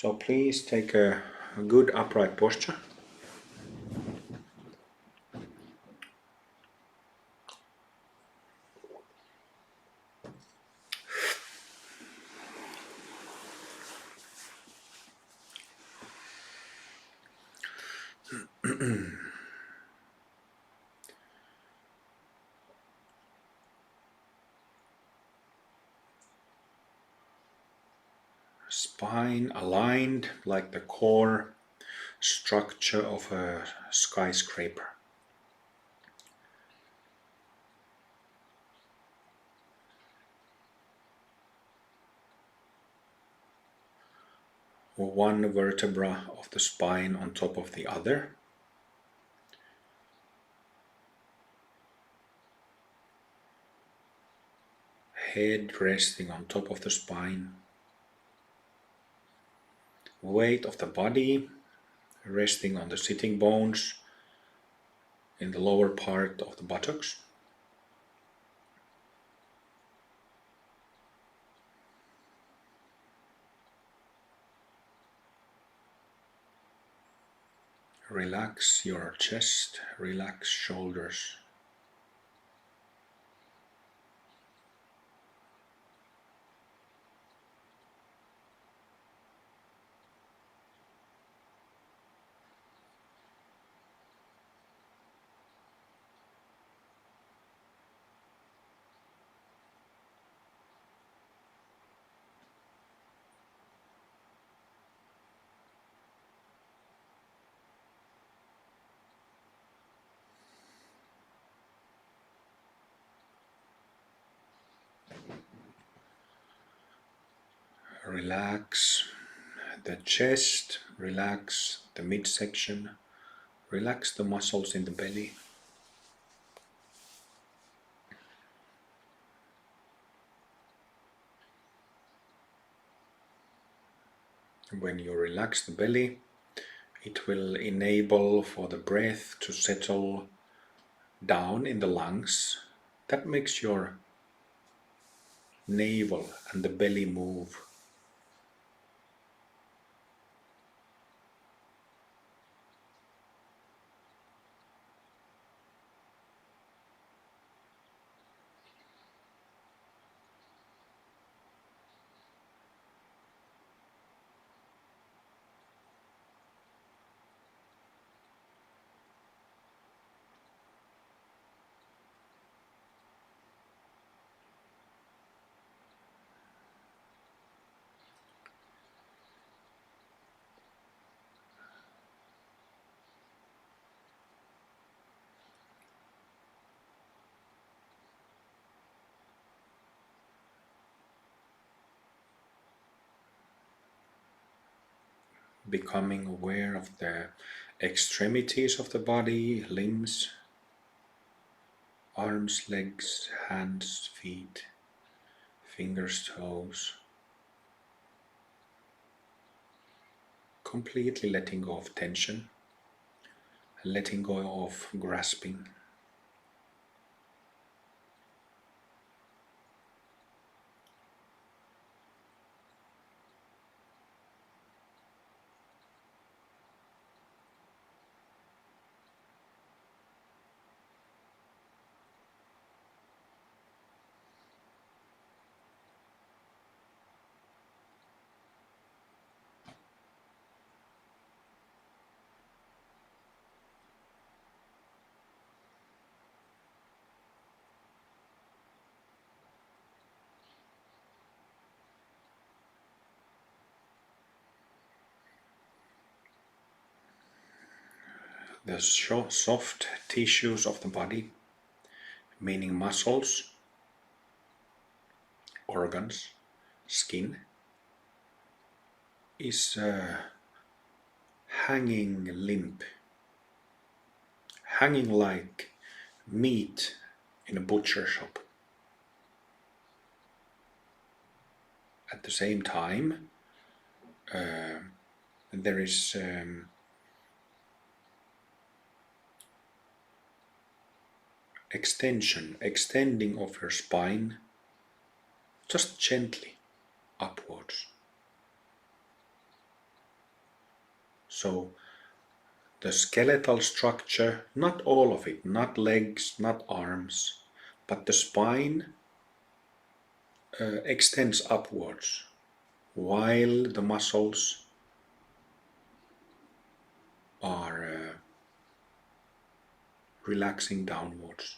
So please take a good upright posture. Spine aligned like the core structure of a skyscraper. One vertebra of the spine on top of the other. Head resting on top of the spine. Weight of the body resting on the sitting bones in the lower part of the buttocks. Relax your chest, relax shoulders. Relax the chest, relax the midsection, relax the muscles in the belly. When you relax the belly, it will enable for the breath to settle down in the lungs. That makes your navel and the belly move. Becoming aware of the extremities of the body, limbs, arms, legs, hands, feet, fingers, toes. Completely letting go of tension, letting go of grasping. The soft tissues of the body, meaning muscles, organs, skin, is hanging limp, hanging like meat in a butcher shop. At the same time, there is extending of your spine, just gently upwards. So the skeletal structure, not all of it, not legs, not arms, but the spine extends upwards while the muscles are relaxing downwards.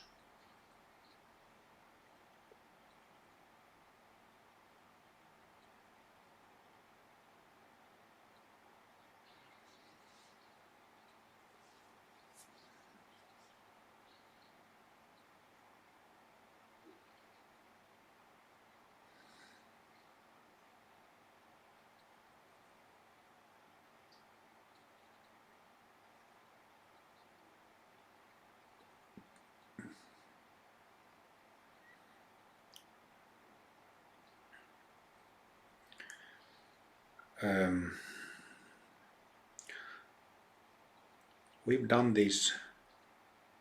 We've done these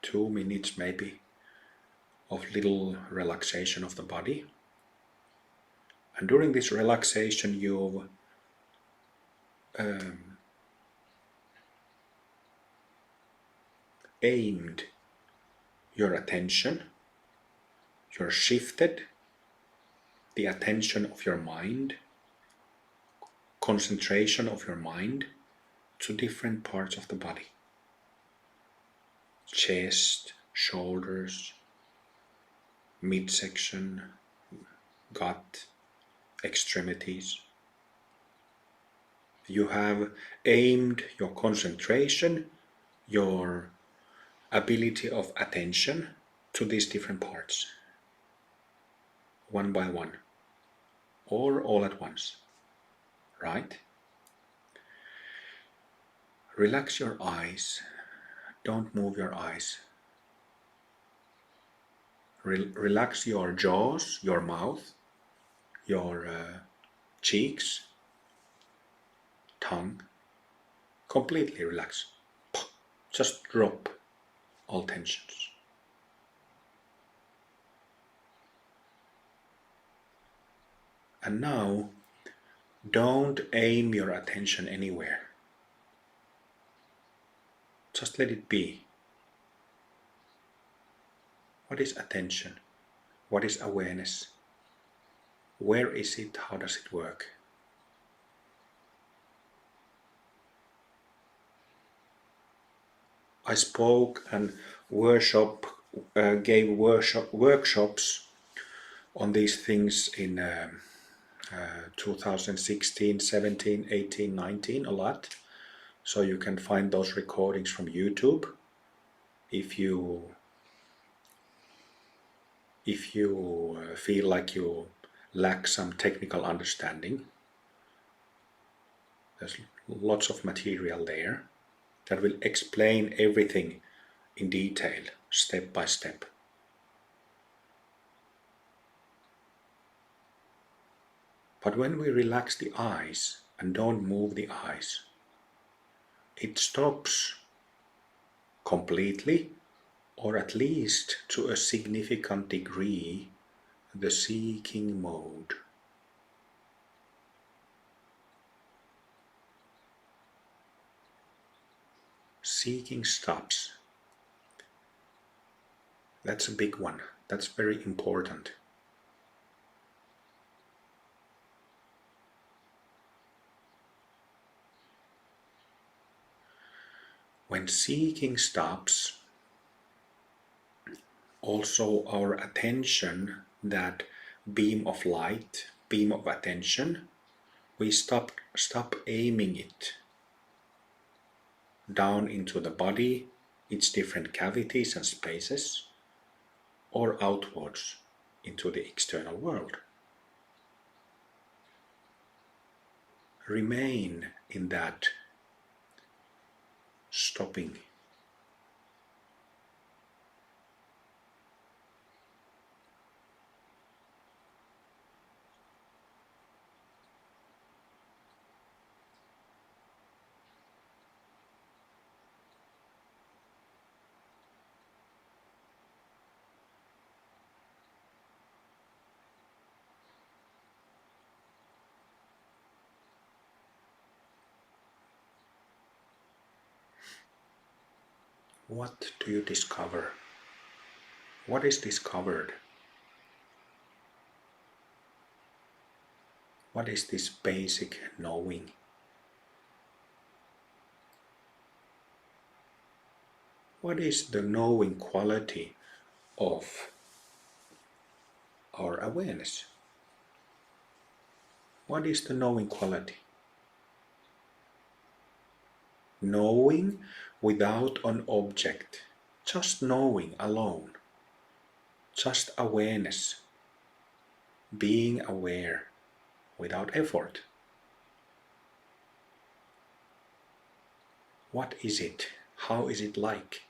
2 minutes maybe of little relaxation of the body. And during this relaxation, you've aimed your attention, you're shifted the attention of your mind, concentration of your mind to different parts of the body. Chest, shoulders, midsection, gut, extremities. You have aimed your concentration, your ability of attention to these different parts, one by one, or all at once, right? Relax your eyes, don't move your eyes. Relax your jaws, your mouth, your cheeks, tongue. Completely relax. Just drop all tensions. And now, don't aim your attention anywhere. Just let it be. What is attention? What is awareness? Where is it? How does it work? I spoke and gave workshops on these things in 2016, 17, 18, 19, a lot. So you can find those recordings from YouTube if you feel like you lack some technical understanding. There's lots of material there that will explain everything in detail, step by step. But when we relax the eyes and don't move the eyes, it stops completely, or at least to a significant degree, the seeking mode. Seeking stops. That's a big one. That's very important. When seeking stops, also our attention, that beam of light, beam of attention, we stop aiming it down into the body, its different cavities and spaces, or outwards into the external world. Remain in that stopping. what do you discover? What is discovered? What is this basic knowing? What is the knowing quality of our awareness? What is the knowing quality? Knowing without an object, just knowing alone, just awareness, being aware without effort. What is it? How is it like?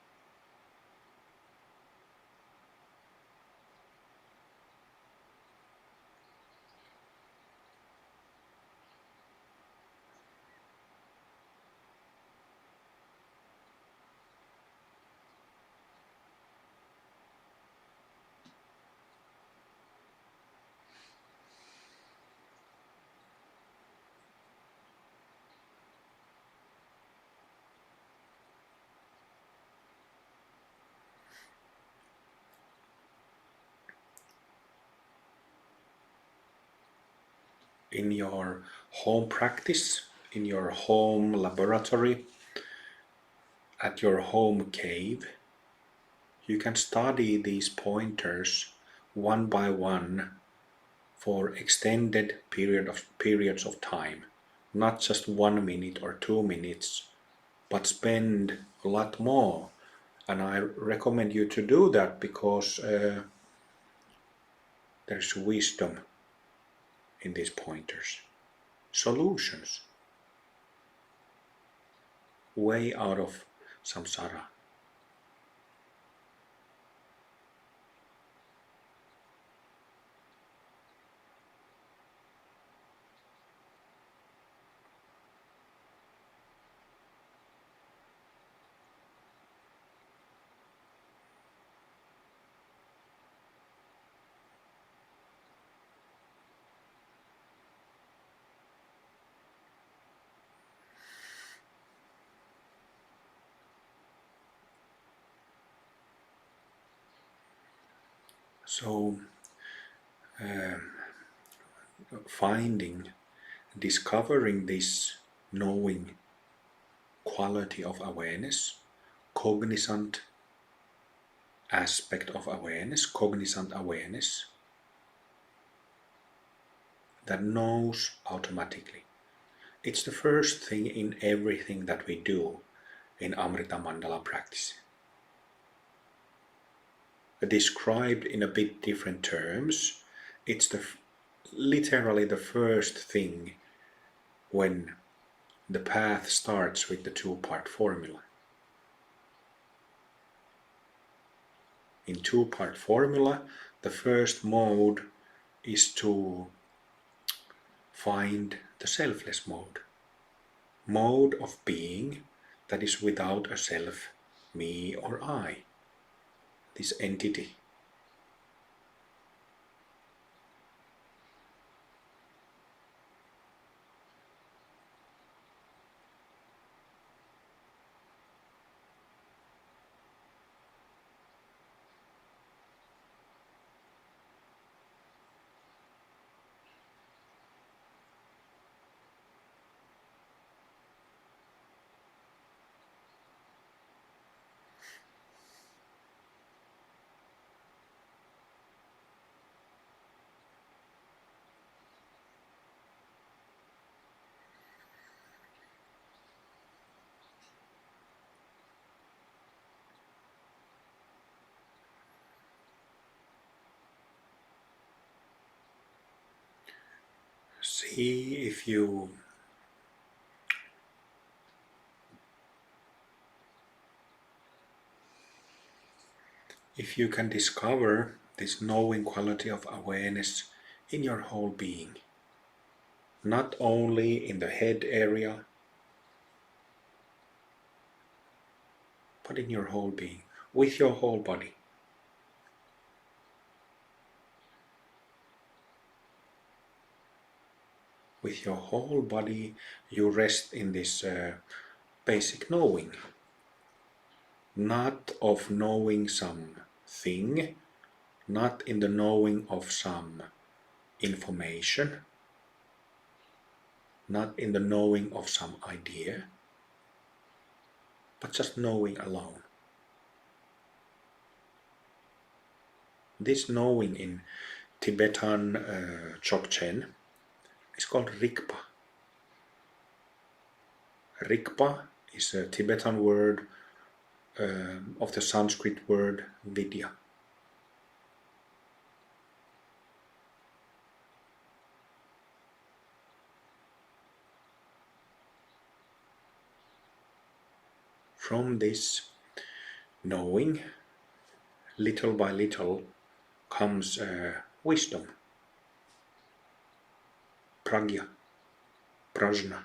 In your home practice, in your home laboratory, at your home cave, you can study these pointers one by one for extended periods of time, not just 1 minute or 2 minutes, but spend a lot more. And I recommend you to do that because there's wisdom in these pointers, solutions, way out of samsara. So, discovering this knowing quality of awareness, cognizant aspect of awareness, cognizant awareness that knows automatically. It's the first thing in everything that we do in Amrita Mandala practice. Described in a bit different terms, it's literally the first thing when the path starts with the two-part formula. In two-part formula, the first mode is to find the selfless mode of being that is without a self, me or I, this entity. See if you can discover this knowing quality of awareness in your whole being, not only in the head area, but in your whole being, with your whole body. With your whole body, you rest in this basic knowing. not of knowing something, not in the knowing of some information, not in the knowing of some idea, but just knowing alone. This knowing in Tibetan Dzogchen is called Rigpa. Rigpa is a Tibetan word of the Sanskrit word vidya. From this knowing, little by little, comes wisdom, pragya, prajna.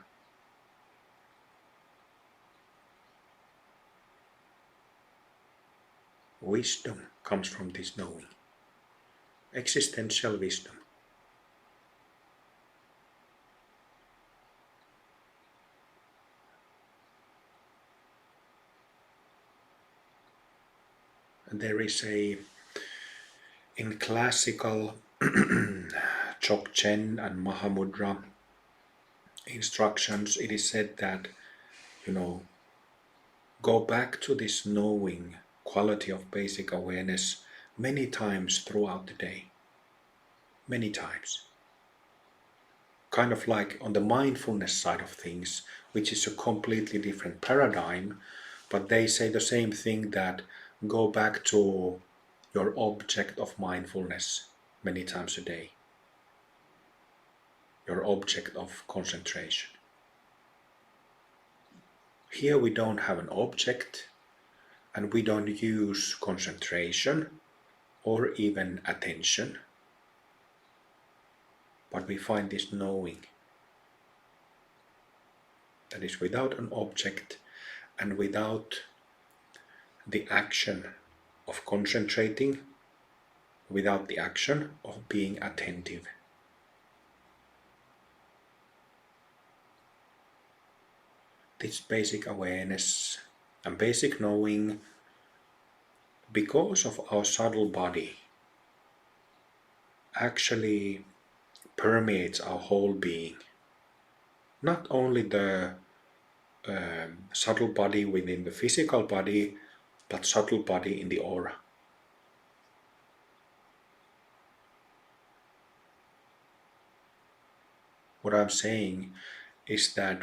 Wisdom comes from this knowing, existential wisdom. There is in classical Dzogchen and Mahamudra instructions, it is said that, go back to this knowing quality of basic awareness many times throughout the day. Many times. Kind of like on the mindfulness side of things, which is a completely different paradigm, but they say the same thing, that go back to your object of mindfulness many times a day. Your object of concentration. Here we don't have an object, and we don't use concentration or even attention, but we find this knowing that is without an object and without the action of concentrating, without the action of being attentive. This basic awareness and basic knowing, because of our subtle body, actually permeates our whole being. Not only the subtle body within the physical body, but subtle body in the aura. What I'm saying is that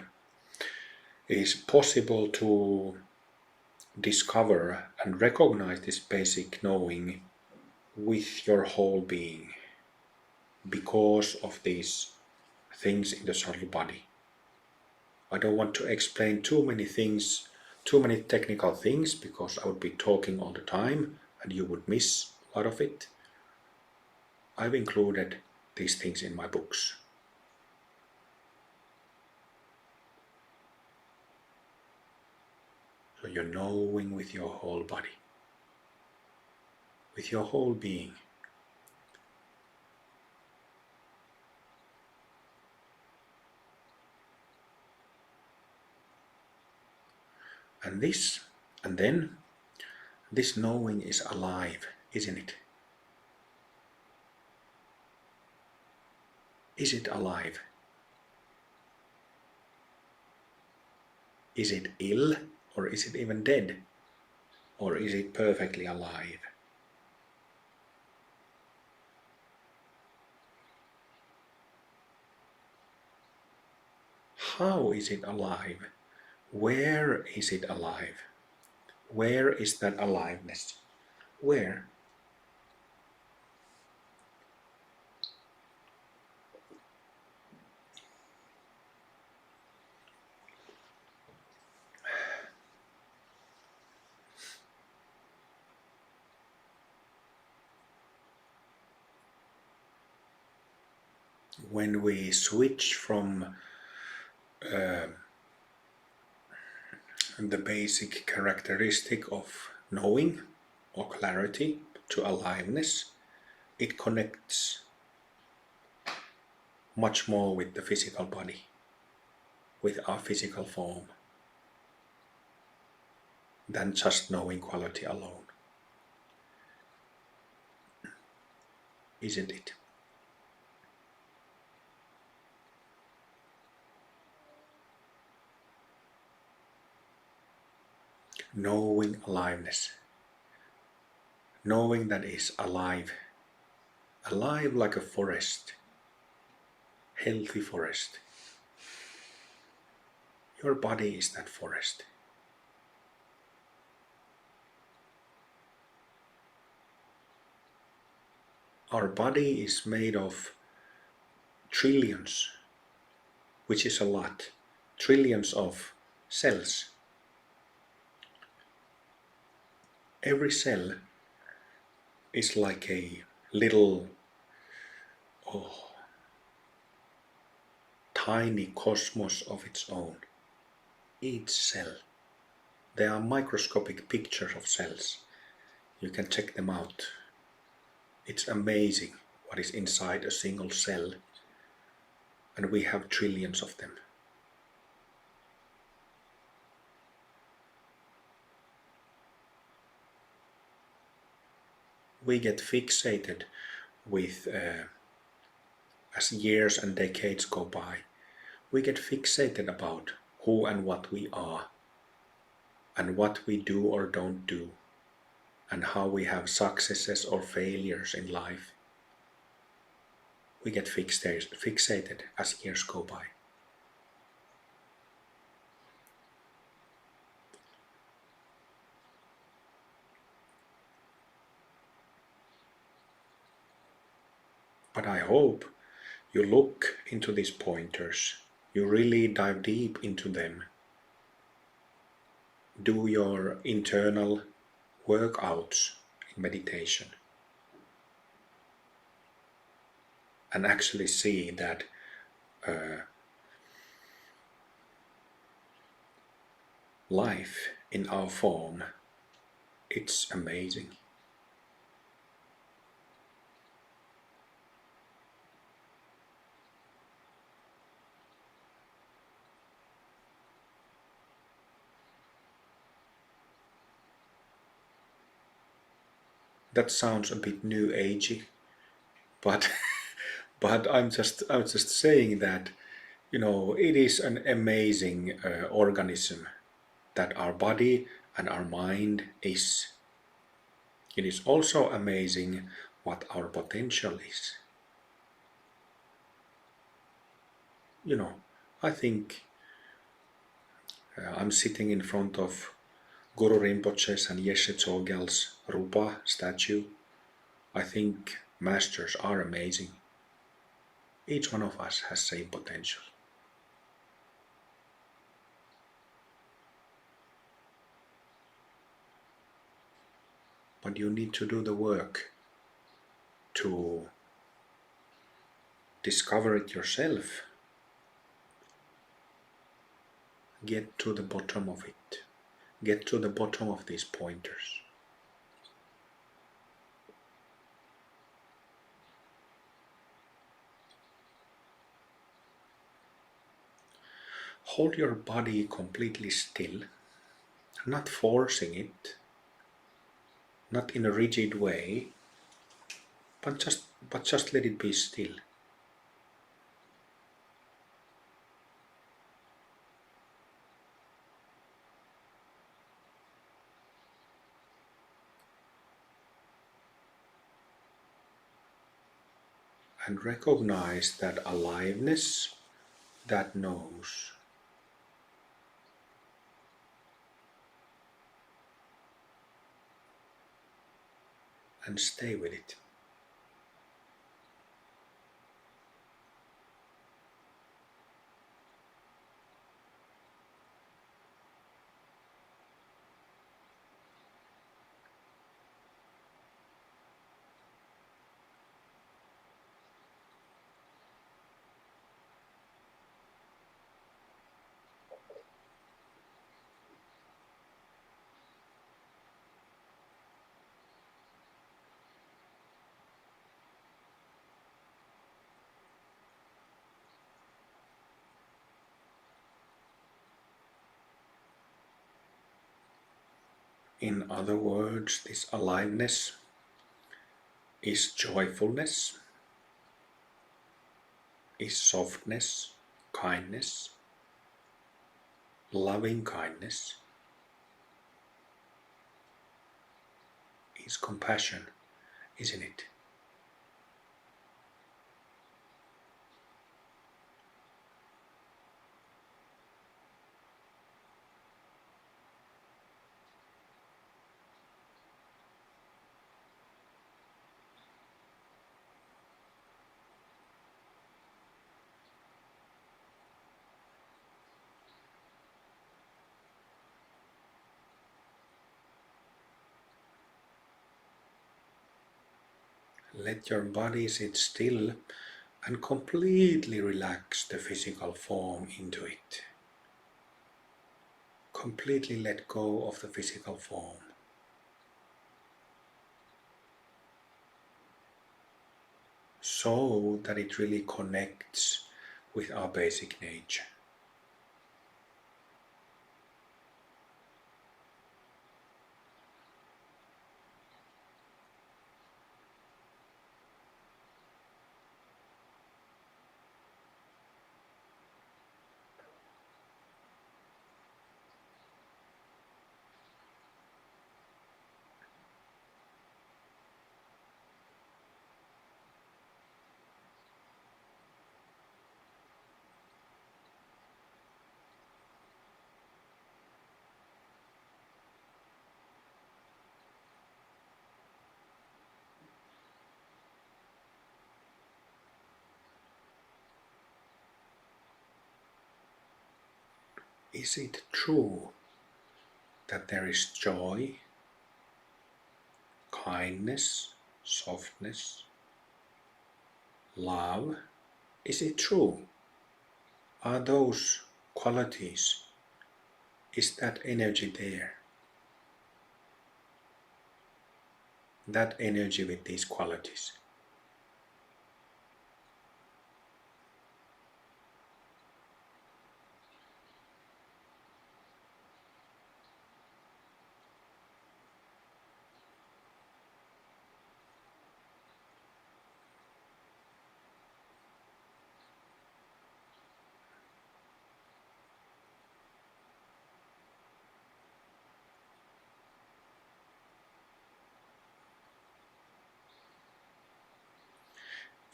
it is possible to discover and recognize this basic knowing with your whole being because of these things in the subtle body. I don't want to explain too many things, too many technical things, because I would be talking all the time and you would miss a lot of it. I've included these things in my books. So you're knowing with your whole body, with your whole being. And then this knowing is alive, isn't it? Is it alive? Is it ill, or is it even dead? Or is it perfectly alive? How is it alive? Where is it alive? Where is that aliveness? Where? When we switch from the basic characteristic of knowing or clarity to aliveness, it connects much more with the physical body, with our physical form. than just knowing quality alone, isn't it? Knowing aliveness, knowing that is alive, alive like a forest, healthy forest. Your body is that forest. Our body is made of trillions, which is a lot, trillions of cells. Every cell is like a little, oh, tiny cosmos of its own. Each cell. There are microscopic pictures of cells. You can check them out. It's amazing what is inside a single cell, and we have trillions of them. We get fixated with, as years and decades go by, we get fixated about who and what we are, and what we do or don't do, and how we have successes or failures in life. We get fixated as years go by. But I hope you look into these pointers, you really dive deep into them, do your internal workouts in meditation, and actually see that life in our form, it's amazing. That sounds a bit new agey, but but I'm just saying that, it is an amazing organism that our body and our mind is. It is also amazing what our potential is. I think I'm sitting in front of Guru Rinpoche's and Yeshe Tsogyal's Rupa statue. I think masters are amazing. Each one of us has same potential. But you need to do the work to discover it yourself. Get to the bottom of it. Get to the bottom of these pointers. Hold your body completely still, not forcing it, not in a rigid way, but just let it be still. And recognize that aliveness that knows. And stay with it. In other words, this aliveness is joyfulness, is softness, kindness, loving kindness, is compassion, isn't it? Let your body sit still and completely relax the physical form into it. Completely let go of the physical form. So that it really connects with our basic nature. Is it true that there is joy, kindness, softness, love? Is it true? Are those qualities? Is that energy there? That energy with these qualities?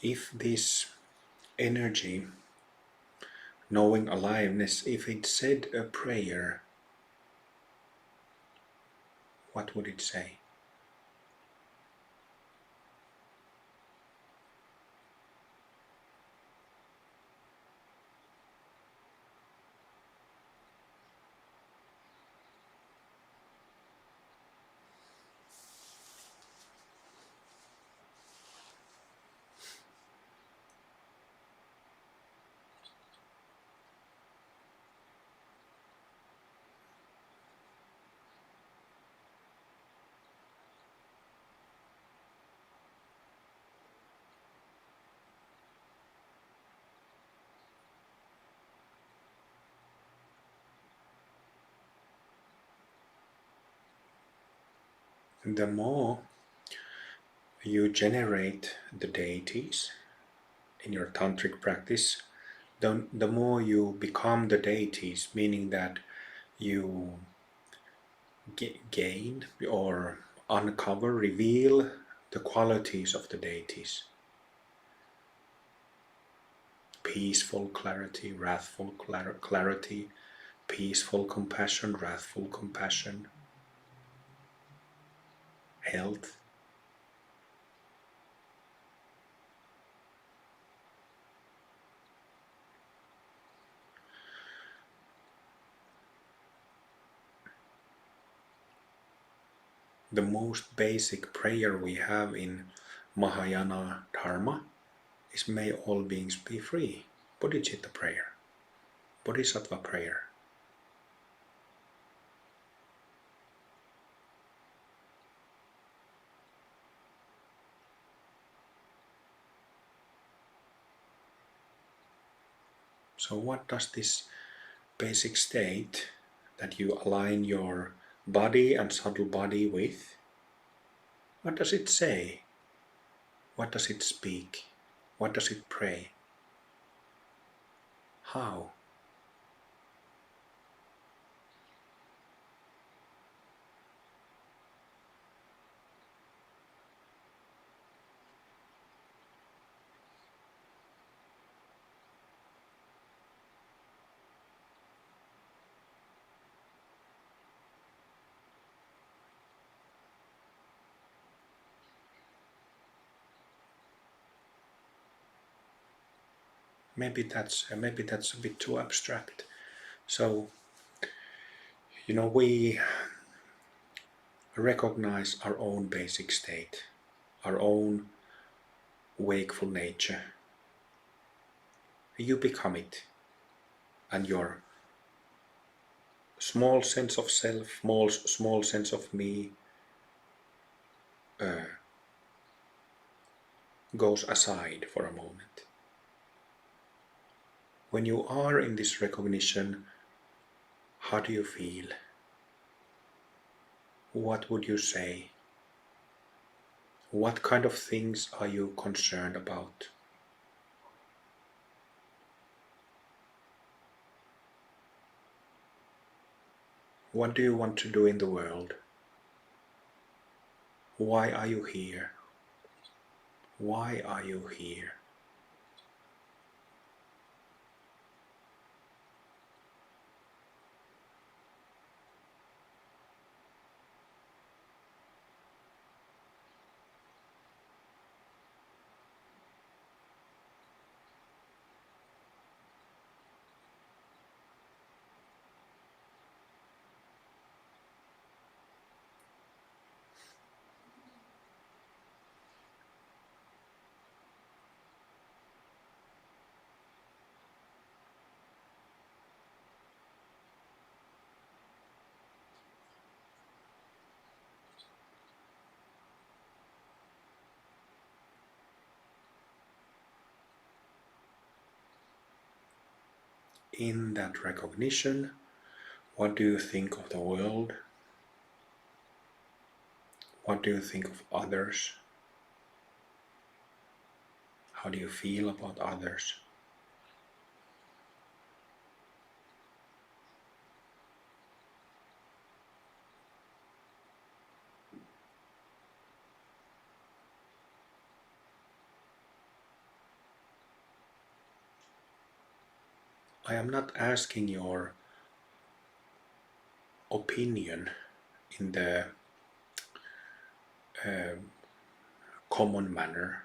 If this energy, knowing aliveness, if it said a prayer, what would it say? The more you generate the deities in your tantric practice, the more you become the deities, meaning that you gain or uncover, reveal the qualities of the deities. Peaceful clarity, wrathful clarity, peaceful compassion, wrathful compassion, health. The most basic prayer we have in Mahayana Dharma is may all beings be free. Bodhicitta prayer, Bodhisattva prayer. So what does this basic state that you align your body and subtle body with? What does it say? What does it speak? What does it pray? How? Maybe that's a bit too abstract. So, we recognize our own basic state, our own wakeful nature. You become it, and your small sense of self, small sense of me, goes aside for a moment. When you are in this recognition, how do you feel? What would you say? What kind of things are you concerned about? What do you want to do in the world? Why are you here? Why are you here? In that recognition, what do you think of the world? What do you think of others? How do you feel about others? I am not asking your opinion in the common manner.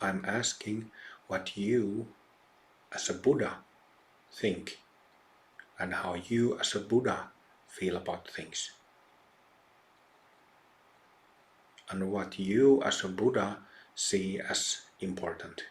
I'm asking what you as a Buddha think and how you as a Buddha feel about things. And what you as a Buddha see as important.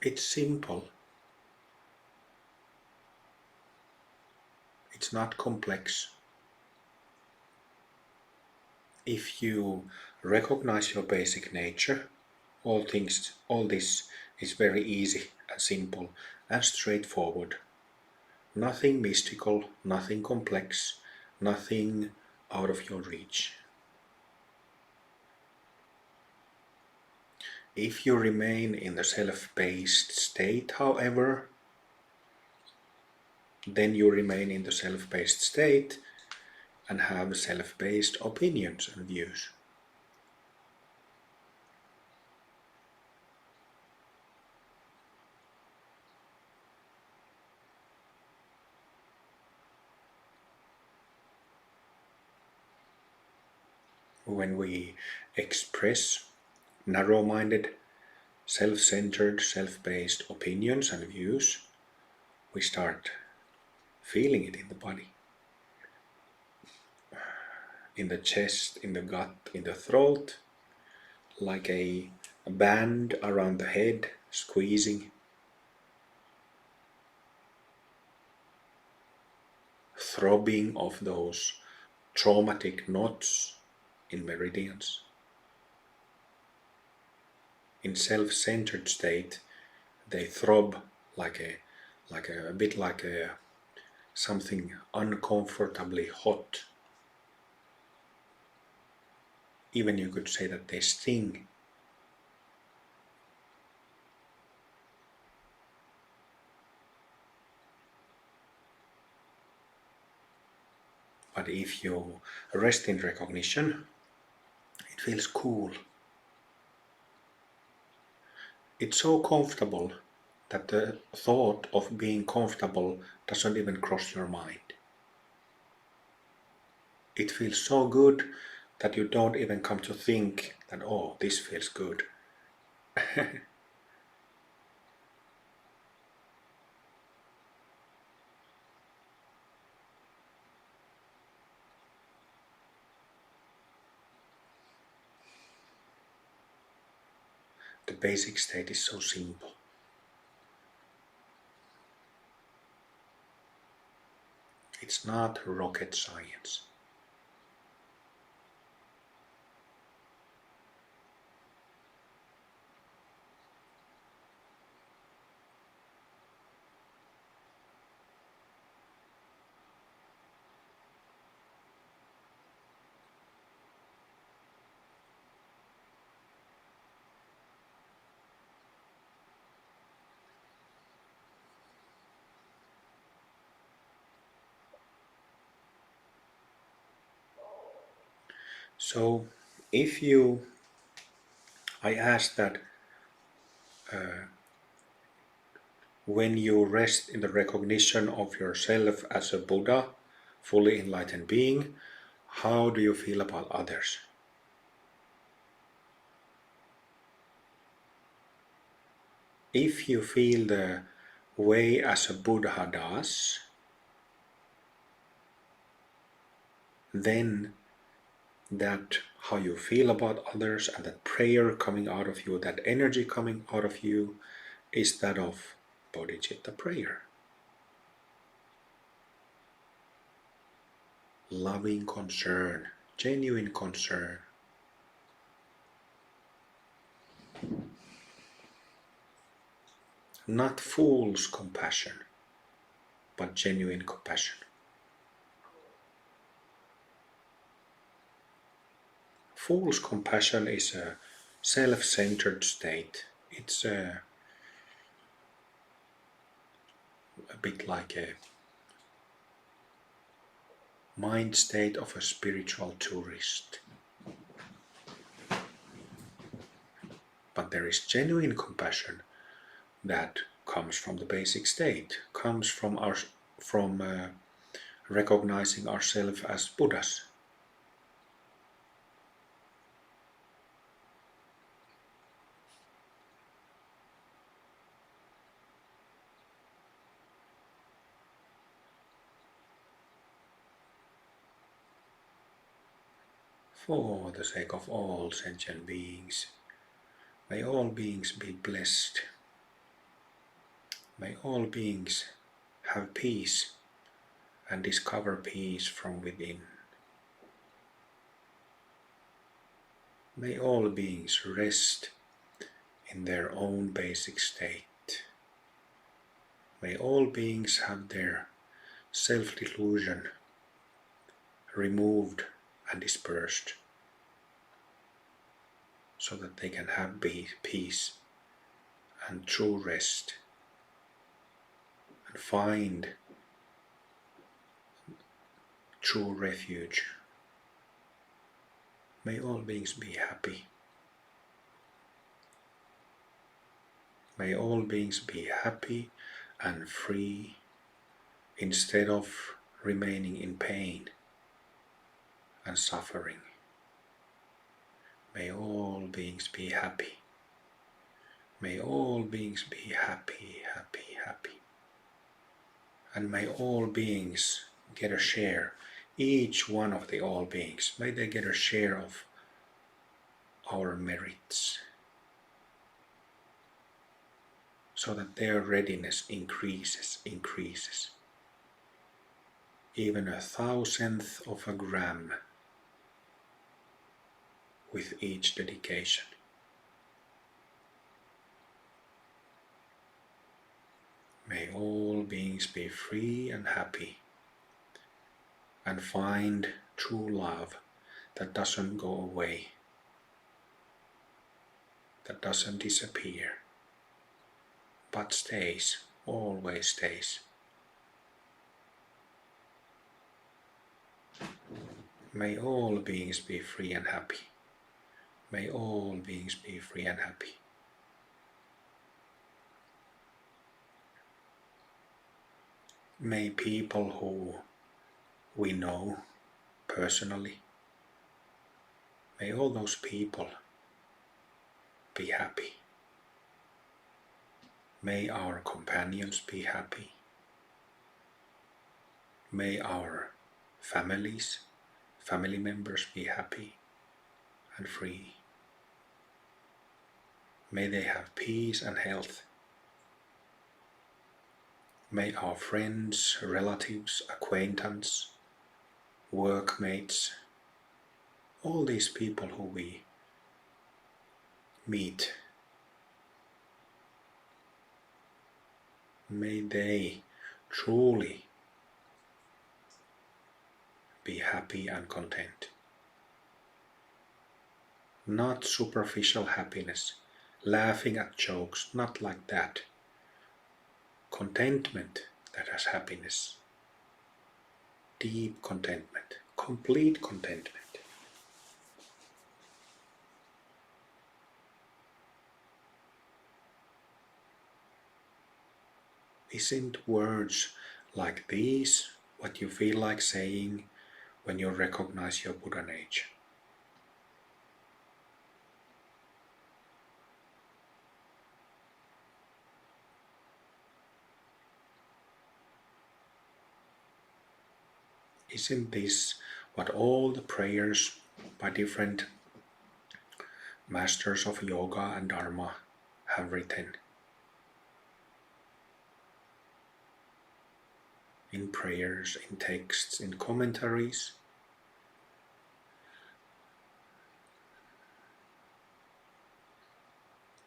It's simple. It's not complex. If you recognize your basic nature, all this is very easy and simple and straightforward. Nothing mystical, nothing complex, nothing out of your reach. If you remain in the self-based state, however, then you remain in the self-based state and have self-based opinions and views. When we express narrow-minded, self-centered, self-based opinions and views, we start feeling it in the body, in the chest, in the gut, in the throat, like a band around the head, squeezing, throbbing of those traumatic knots in meridians. In self-centered state, they throb a bit like something uncomfortably hot. Even you could say that they sting. But if you rest in recognition, it feels cool. It's so comfortable that the thought of being comfortable doesn't even cross your mind. It feels so good that you don't even come to think that, oh, this feels good. The basic state is so simple. It's not rocket science. So I ask that when you rest in the recognition of yourself as a Buddha, fully enlightened being, how do you feel about others? If you feel the way as a Buddha does, then that how you feel about others and that prayer coming out of you, that energy coming out of you, is that of bodhicitta prayer. Loving concern, genuine concern. Not fool's compassion, but genuine compassion. Fool's compassion is a self-centered state. It's a bit like a mind state of a spiritual tourist. But there is genuine compassion that comes from the basic state, comes from recognizing ourselves as Buddhas. For the sake of all sentient beings, may all beings be blessed. May all beings have peace and discover peace from within. May all beings rest in their own basic state. May all beings have their self-delusion removed and dispersed, so that they can have peace and true rest and find true refuge. May all beings be happy. May all beings be happy and free instead of remaining in pain and suffering. May all beings be happy. May all beings be happy, happy, happy. And may all beings get a share, each one of the all beings, may they get a share of our merits, so that their readiness increases, even 1,000th of a gram with each dedication. May all beings be free and happy and find true love that doesn't go away, that doesn't disappear, but stays, always stays. May all beings be free and happy. May all beings be free and happy. May people who we know personally, may all those people be happy. May our companions be happy. May our family members be happy and free. May they have peace and health. May our friends, relatives, acquaintances, workmates, all these people who we meet, may they truly be happy and content. Not superficial happiness, laughing at jokes, not like that. Contentment that has happiness. Deep contentment, complete contentment. Isn't words like these what you feel like saying when you recognize your Buddha nature? Isn't this what all the prayers by different masters of yoga and dharma have written? In prayers, in texts, in commentaries.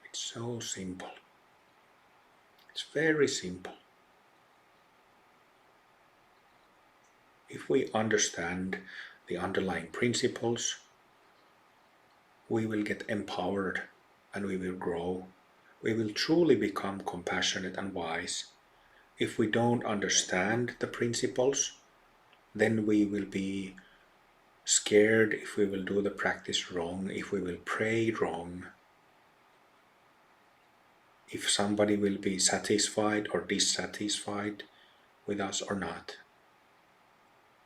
It's so simple. It's very simple. If we understand the underlying principles, we will get empowered and we will grow. We will truly become compassionate and wise. If we don't understand the principles, then we will be scared if we will do the practice wrong, if we will pray wrong, if somebody will be satisfied or dissatisfied with us or not.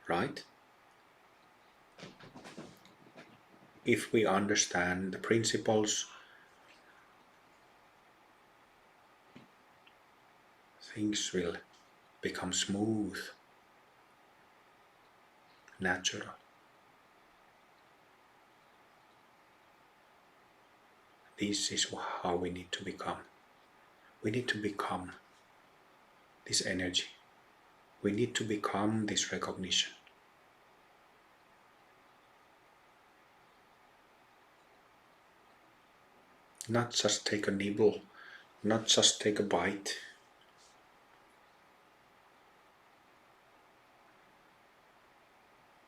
Right? If we understand the principles, things will become smooth, natural. This is how we need to become. We need to become this energy. We need to become this recognition. Not just take a nibble, not just take a bite.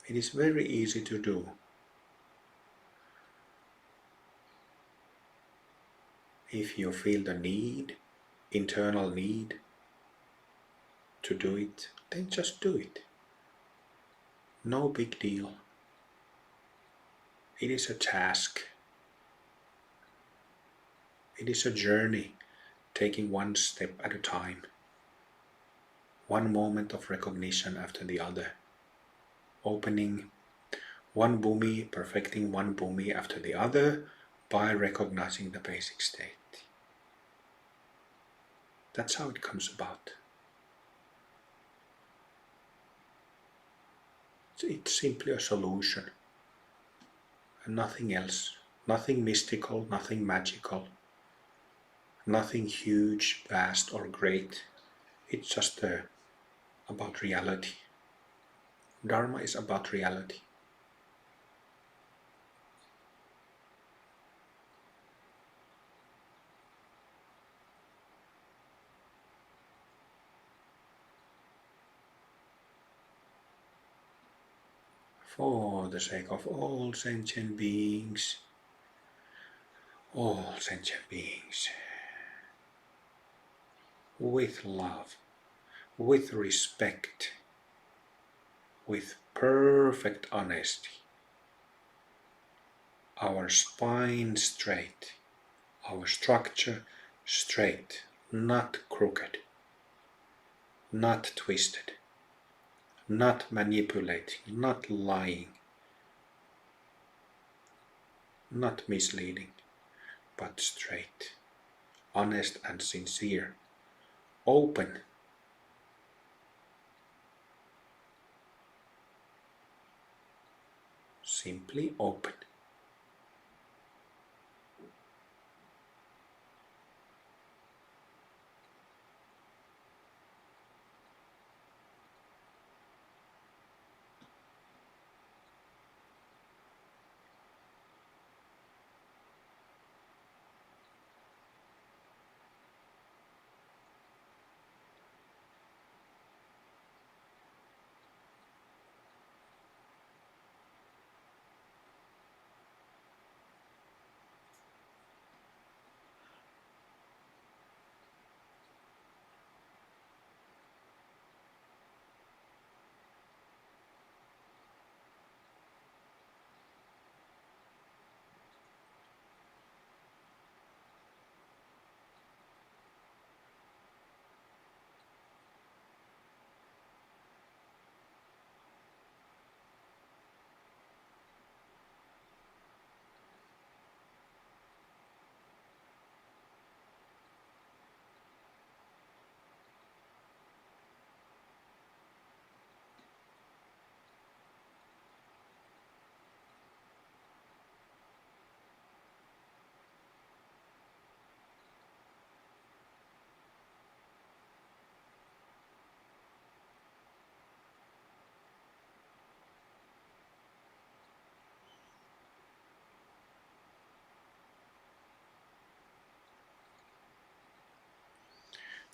It is very easy to do. If you feel the need, internal need to do it, then just do it. No big deal. It is a task. It is a journey, taking one step at a time. One moment of recognition after the other. Opening one bhumi, perfecting one bhumi after the other by recognizing the basic state. That's how it comes about. It's simply a solution and nothing else. Nothing mystical, nothing magical, nothing huge, vast, or great. It's just about reality. Dharma is about reality. For the sake of all sentient beings, with love, with respect, with perfect honesty, our spine straight, our structure straight, not crooked, not twisted, not manipulating, not lying, not misleading, but straight, honest and sincere, open. Simply open.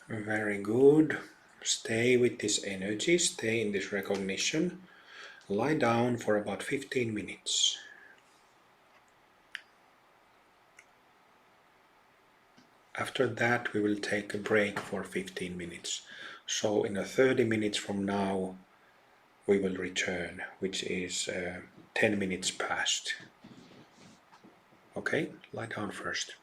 Very good. Stay with this energy, stay in this recognition. Lie down for about 15 minutes. After that, we will take a break for 15 minutes. So in 30 minutes from now, we will return, which is 10 minutes past. Okay, lie down first.